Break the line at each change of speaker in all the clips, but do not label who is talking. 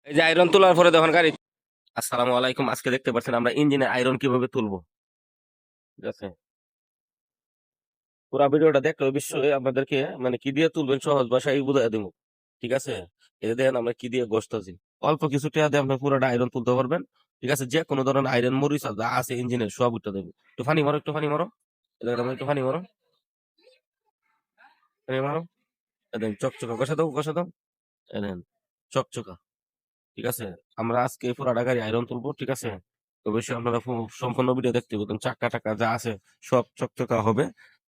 এই যে আয়রন তোলার পরে যখন গাড়ি আসসালামু আলাইকুম, আজকে দেখতে পাচ্ছেন আমরা ইঞ্জিনে আয়রন কিভাবে তুলবো। ঠিক আছে, পুরো ভিডিওটা দেখলে অবশ্যই আপনাদেরকে মানে কি দিয়ে তুলবেন সহজ ভাষায় বুঝাই দেবো। ঠিক আছে, এই যে দেখেন আমরা কি দিয়ে ঘষতেছি, অল্প কিছু টাকা দিয়ে আপনি পুরোটা আয়রন তুলতে পারবেন। ঠিক আছে, যে কোনো ধরনের আয়রন মরিচ যা আছে ইঞ্জিনের সব উঠতে দেবে। একটু ফানি মারো, একটু ফানি মারো, এই দেখেন আমরা একটু ফানি মারো, ফানি মারো, এই দেখেন চকচকা, ঘষা দাও, এই দেখেন চকচকা। ঠিক আছে, আমরা আজকে পুরাটা গাড়ি আয়রন তুলবো। ঠিক আছে, অবশ্যই আপনারা সম্পূর্ণ ভিডিও দেখতে পাবেন, চাক্কা টাক্কা যা আছে সব চকচকা হবে।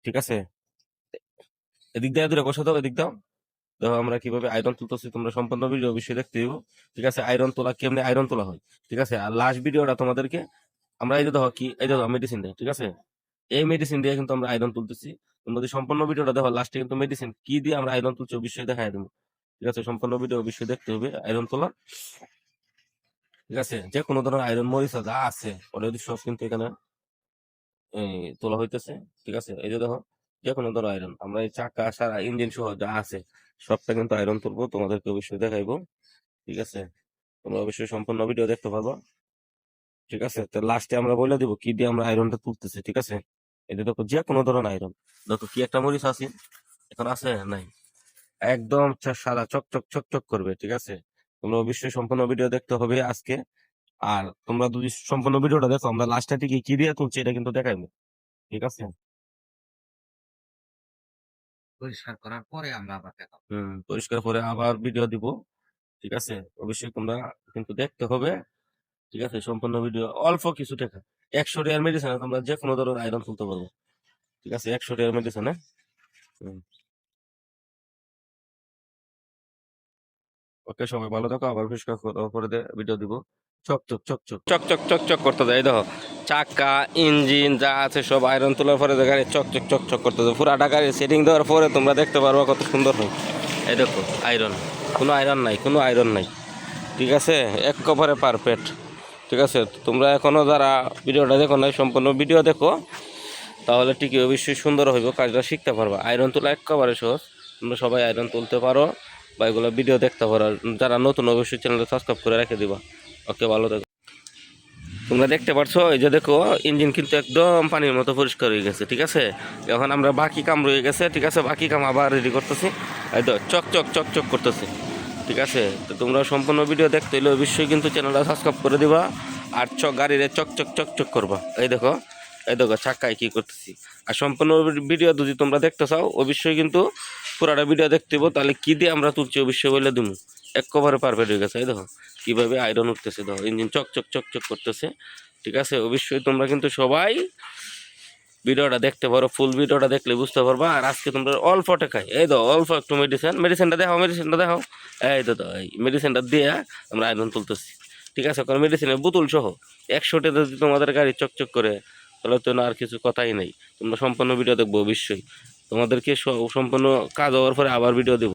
ঠিক আছে, এদিক দিয়ে দূরে কষা দাও, এদিক দাও, দেখো আমরা কিভাবে আয়রন তুলতেছি, তোমরা সম্পূর্ণ ভিডিও অবশ্যই দেখতে দিব। ঠিক আছে, আয়রন তোলা কেমনে আয়রন তোলা হয়। ঠিক আছে, আর লাস্ট ভিডিওটা তোমাদেরকে আমরা এই যে দেখো কি, এই যে মেডিসিন দেয়। ঠিক আছে, এই মেডিসিন দিয়ে কিন্তু আমরা আয়রন তুলতেছি। তোমরা যদি সম্পূর্ণ ভিডিওটা দেখো, লাস্টে কিন্তু মেডিসিন কি দিয়ে আমরা আয়রন তুলছি অবশ্যই দেখাই দেবো। ঠিক আছে, সম্পূর্ণ ভিডিও অবশ্যই দেখতে হবে আয়রন তোলা। ঠিক আছে, যে কোনো ধরনের আয়রন মরিচা যা আছে অলরেডি সব কিন্তু এখানে এই তোলা হইতেছে। ঠিক আছে, এই যে দেখো যে কোনো ধরনের আয়রন আমরা এই চাকা সারা ইঞ্জিন সহ যা আছে সবটা কিন্তু আয়রন তুলবো, তোমাদেরকে অবশ্যই দেখাইবো। ঠিক আছে, তোমরা অবশ্যই সম্পূর্ণ ভিডিও দেখতে পারবো। ঠিক আছে, তো লাস্টে আমরা বলে দিব কি দিয়ে আমরা আয়রনটা তুলতেছি। ঠিক আছে, এই যে দেখো যে কোনো ধরনের আয়রন, দেখো কি একটা মরিচ আছে এখন আছে নাই, একদম সাদা চকচক চকচক করবে। ঠিক আছে, তোমরা অবশ্যই সম্পূর্ণ ভিডিও দেখতে হবে আজকে। আর তোমরা যদি সম্পূর্ণ ভিডিওটা দেখো, আমরা লাস্টে থেকে কি দিয়ে তুলছি এটা কিন্তু দেখাইবো। ঠিক আছে,
পরিষ্কার করার পরে আমরা আবার দেখাবো।
পরিষ্কার করে আবার ভিডিও দিব। ঠিক আছে, অবশ্যই তোমরা কিন্তু দেখতে হবে। ঠিক আছে, সম্পূর্ণ ভিডিও অল্প কিছু টাকা, 100 টাকার মেডিসিনে তোমরা যে কোনো ধরনের আয়রন তুলতে পারবো। ঠিক আছে, 100 টাকার মেডিসিনে। ওকে, সবাই ভালো থাকো, আবার পরিষ্কার করে ভিডিও দিব। চকচক চকচক চকচক চকচক করতে যায়, দেখো চাকা ইঞ্জিন যা আছে সব আয়রন তোলার পরে গাড়ি চকচক চকচক করতে যায়। পুরাটা গাড়ি সেটিং দেওয়ার পরে তোমরা দেখতে পারবো কত সুন্দর হয়। এই দেখো আয়রন, কোনো আয়রন নাই, কোনো আয়রন নাই। ঠিক আছে, একেবারে পারফেক্ট। ঠিক আছে, তোমরা এখনো যারা ভিডিওটা দেখো নাই, সম্পূর্ণ ভিডিও দেখো, তাহলে ঠিকই অবশ্যই সুন্দর হইব, কাজটা শিখতে পারবা। আয়রন তোলা একেবারে সহজ, তোমরা সবাই আয়রন তুলতে পারো বা এগুলো ভিডিও দেখতে পারো। যারা নতুন অবশ্যই চ্যানেলটা সাবস্ক্রাইব করে রেখে দিবা। ওকে, ভালো থেকো। তোমরা দেখতে পারছো এই যে দেখো ইঞ্জিন কিন্তু একদম পানির মতো পরিষ্কার হয়ে গেছে। ঠিক আছে, এখন আমরা বাকি কাম রয়ে গেছে। ঠিক আছে, বাকি কাম আবার রেডি করতেছি, এই তো চকচক চকচক করতেছি। ঠিক আছে, তো তোমরা সম্পূর্ণ ভিডিও দেখতে হলে অবশ্যই কিন্তু চ্যানেলটা সাবস্ক্রাইব করে দিবা। আর গাড়িরে চকচক চকচক করবা। এই দেখো, এই দেখো চাক্কায় কি করতেছি। আর সম্পূর্ণ ভিডিও যদি তোমরা দেখতে চাও অবশ্যই কিন্তু পুরাটা ভিডিও দেখতে হইব, তাহলে কি দিয়ে আমরা তুলছি অবশ্যই বলে দিবো। একেবারে পারফেক্ট হয়ে গেছে। এই দেখো কিভাবে আয়রন উঠতেছে, দেখো ইঞ্জিন চকচক চকচক করতেছে। ঠিক আছে, অবশ্যই তোমরা কিন্তু সবাই ভিডিওটা দেখতে পারো, ফুল ভিডিওটা দেখলে বুঝতে পারবা। আর আজকে তোমরা অল্প টাকায় এই দাও অল্প একটু মেডিসিনটা দেখাও, মেডিসিনটা দেখাও। এই তো এই মেডিসিনটা দিয়ে আমরা আয়রন তুলতেছি। ঠিক আছে, কারণ মেডিসিনের বোতল সহ 100 টাকা যদি তোমাদের গাড়ি চকচক করে, তাহলে তো না আর কিছু কথাই নেই। তোমরা সম্পূর্ণ ভিডিও দেখবো অবশ্যই, তোমাদেরকে সম্পূর্ণ কাজ হওয়ার পরে আবার ভিডিও দেবো।